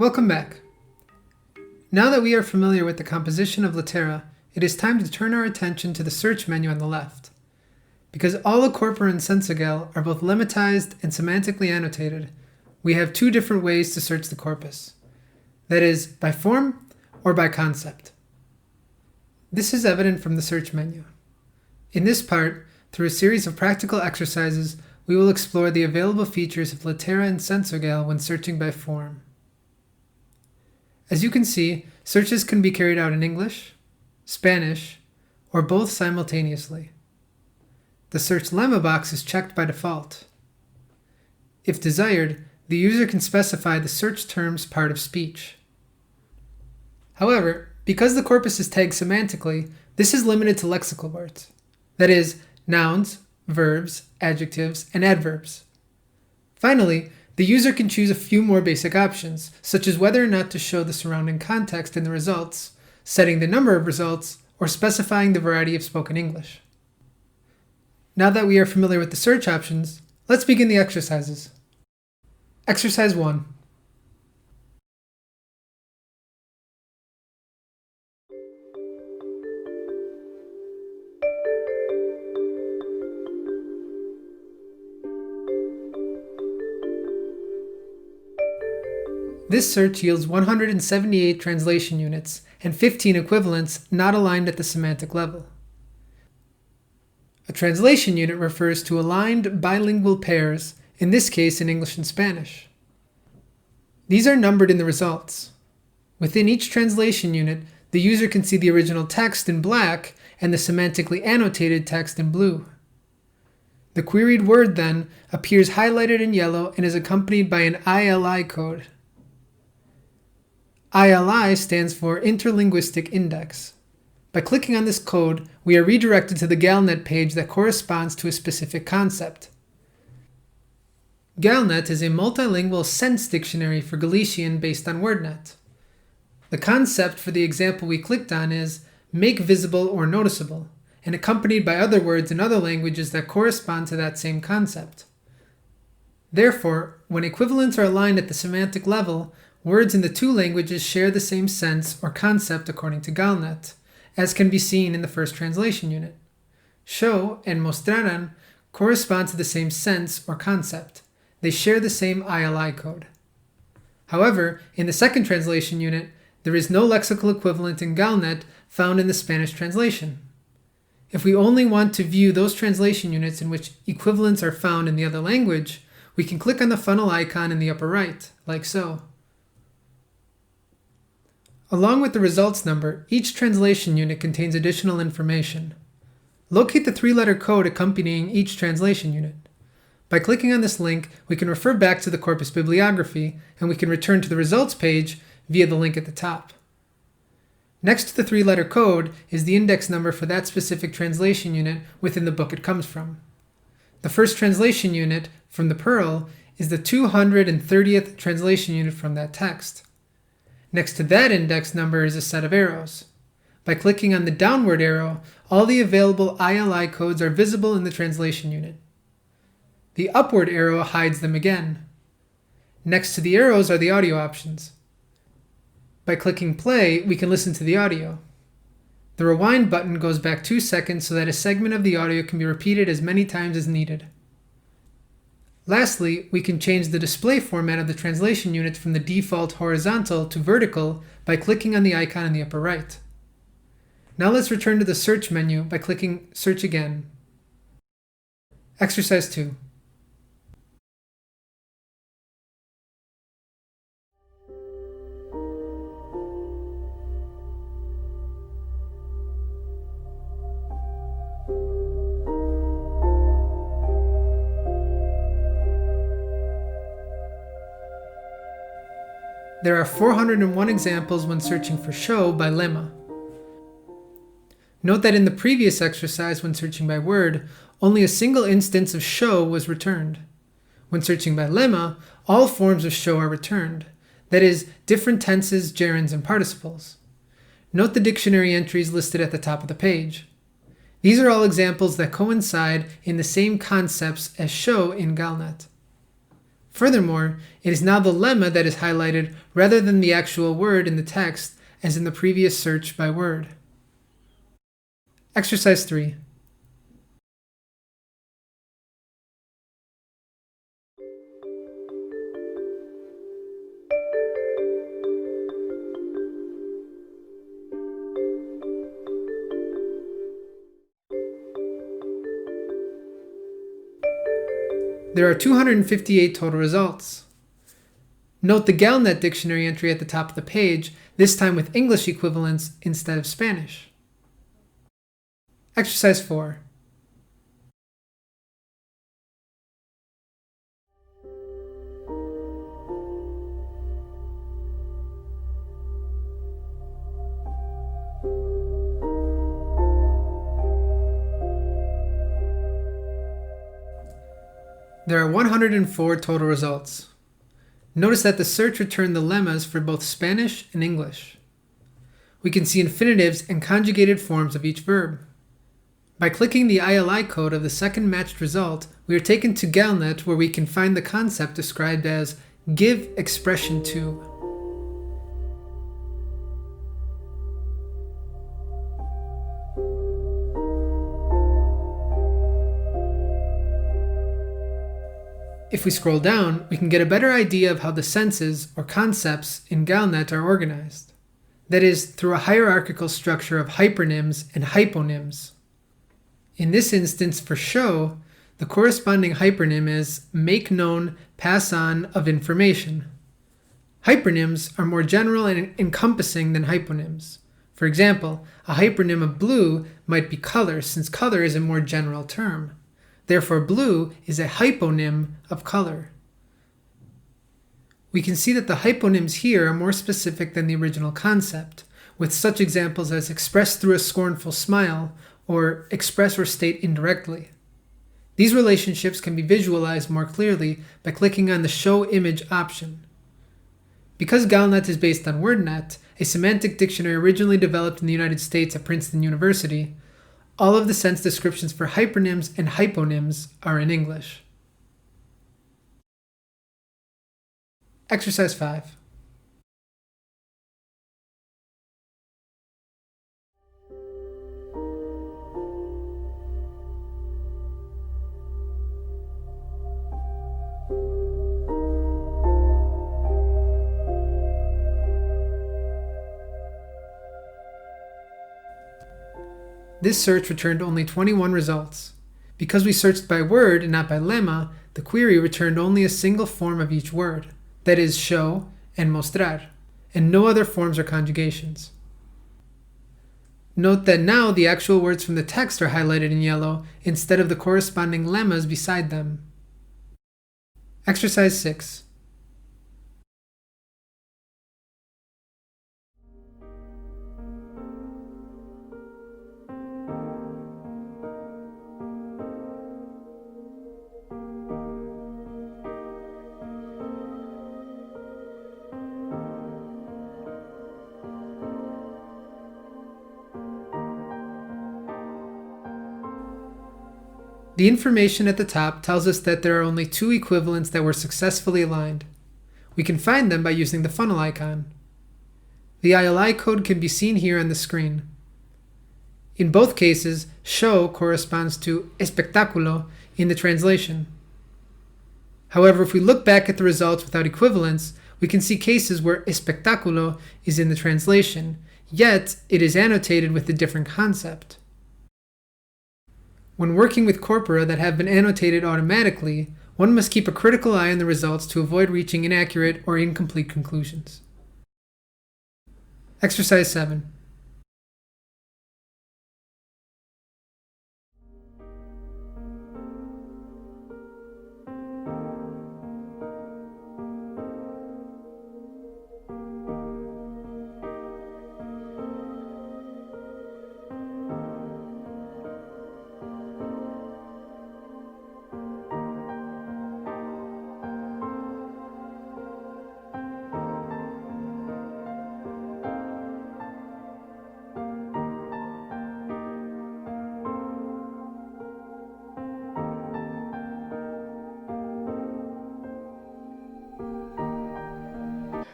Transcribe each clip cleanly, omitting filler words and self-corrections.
Welcome back. Now that we are familiar with the composition of Litera, it is time to turn our attention to the search menu on the left. Because all Corpora and Sensogal are both lemmatized and semantically annotated, we have two different ways to search the corpus. That is, by form or by concept. This is evident from the search menu. In this part, through a series of practical exercises, we will explore the available features of Litera and Sensogal when searching by form. As you can see, searches can be carried out in English, Spanish, or both simultaneously. The search lemma box is checked by default. If desired, the user can specify the search term's part of speech. However, because the corpus is tagged semantically, this is limited to lexical words. That is, nouns, verbs, adjectives, and adverbs. Finally, the user can choose a few more basic options, such as whether or not to show the surrounding context in the results, setting the number of results, or specifying the variety of spoken English. Now that we are familiar with the search options, let's begin the exercises. Exercise 1. This search yields 178 translation units and 15 equivalents not aligned at the semantic level. A translation unit refers to aligned bilingual pairs, in this case in English and Spanish. These are numbered in the results. Within each translation unit, the user can see the original text in black and the semantically annotated text in blue. The queried word then appears highlighted in yellow and is accompanied by an ILI code. ILI stands for Interlinguistic Index. By clicking on this code, we are redirected to the Galnet page that corresponds to a specific concept. Galnet is a multilingual sense dictionary for Galician based on WordNet. The concept for the example we clicked on is make visible or noticeable, and accompanied by other words in other languages that correspond to that same concept. Therefore, when equivalents are aligned at the semantic level, words in the two languages share the same sense or concept according to Galnet, as can be seen in the first translation unit. Show and mostrarán correspond to the same sense or concept. They share the same ILI code. However, in the second translation unit, there is no lexical equivalent in Galnet found in the Spanish translation. If we only want to view those translation units in which equivalents are found in the other language, we can click on the funnel icon in the upper right, like so. Along with the results number, each translation unit contains additional information. Locate the three-letter code accompanying each translation unit. By clicking on this link, we can refer back to the corpus bibliography, and we can return to the results page via the link at the top. Next to the three-letter code is the index number for that specific translation unit within the book it comes from. The first translation unit from the Pearl is the 230th translation unit from that text. Next to that index number is a set of arrows. By clicking on the downward arrow, all the available ILI codes are visible in the translation unit. The upward arrow hides them again. Next to the arrows are the audio options. By clicking play, we can listen to the audio. The rewind button goes back 2 seconds so that a segment of the audio can be repeated as many times as needed. Lastly, we can change the display format of the translation units from the default horizontal to vertical by clicking on the icon in the upper right. Now let's return to the search menu by clicking Search again. Exercise 2. There are 401 examples when searching for show by lemma. Note that in the previous exercise when searching by word, only a single instance of show was returned. When searching by lemma, all forms of show are returned, that is, different tenses, gerunds, and participles. Note the dictionary entries listed at the top of the page. These are all examples that coincide in the same concepts as show in Galnet. Furthermore, it is now the lemma that is highlighted rather than the actual word in the text as in the previous search by word. Exercise 3. There are 258 total results. Note the Galnet dictionary entry at the top of the page, this time with English equivalents instead of Spanish. Exercise 4. There are 104 total results. Notice that the search returned the lemmas for both Spanish and English. We can see infinitives and conjugated forms of each verb. By clicking the ILI code of the second matched result, we are taken to Galnet where we can find the concept described as give expression to. If we scroll down, we can get a better idea of how the senses, or concepts, in Galnet are organized. That is, through a hierarchical structure of hypernyms and hyponyms. In this instance, for show, the corresponding hypernym is make known, pass on of information. Hypernyms are more general and encompassing than hyponyms. For example, a hypernym of blue might be color, since color is a more general term. Therefore, blue is a hyponym of color. We can see that the hyponyms here are more specific than the original concept, with such examples as express through a scornful smile, or express or state indirectly. These relationships can be visualized more clearly by clicking on the Show Image option. Because Galnet is based on WordNet, a semantic dictionary originally developed in the United States at Princeton University, all of the sense descriptions for hypernyms and hyponyms are in English. Exercise 5. This search returned only 21 results. Because we searched by word and not by lemma, the query returned only a single form of each word, that is, show and mostrar, and no other forms or conjugations. Note that now the actual words from the text are highlighted in yellow instead of the corresponding lemmas beside them. Exercise 6. The information at the top tells us that there are only 2 equivalents that were successfully aligned. We can find them by using the funnel icon. The ILI code can be seen here on the screen. In both cases, show corresponds to espectáculo in the translation. However, if we look back at the results without equivalents, we can see cases where espectáculo is in the translation, yet it is annotated with a different concept. When working with corpora that have been annotated automatically, one must keep a critical eye on the results to avoid reaching inaccurate or incomplete conclusions. Exercise 7.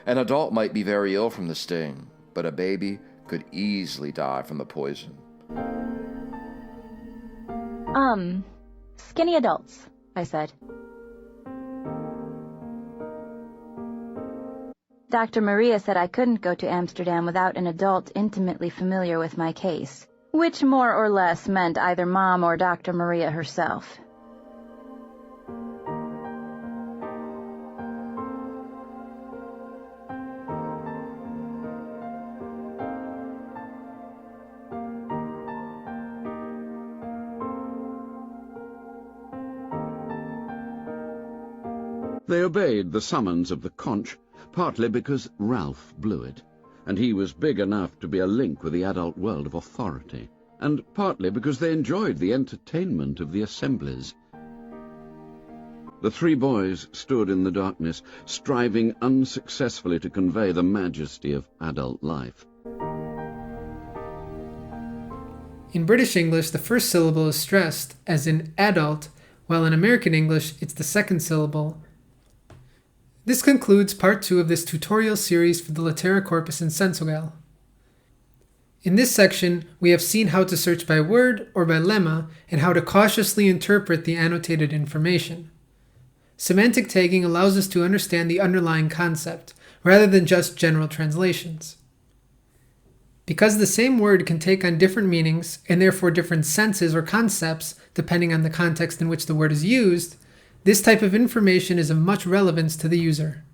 An adult might be very ill from the sting, but a baby could easily die from the poison. Skinny adults, I said. Dr. Maria said I couldn't go to Amsterdam without an adult intimately familiar with my case, which more or less meant either Mom or Dr. Maria herself. They obeyed the summons of the conch, partly because Ralph blew it, and he was big enough to be a link with the adult world of authority, and partly because they enjoyed the entertainment of the assemblies. The three boys stood in the darkness, striving unsuccessfully to convey the majesty of adult life. In British English, the first syllable is stressed, as in adult, while in American English, it's the second syllable. This concludes part 2 of this tutorial series for the Litera Corpus in Sensogal. In this section, we have seen how to search by word or by lemma and how to cautiously interpret the annotated information. Semantic tagging allows us to understand the underlying concept, rather than just general translations. Because the same word can take on different meanings, and therefore different senses or concepts depending on the context in which the word is used, this type of information is of much relevance to the user.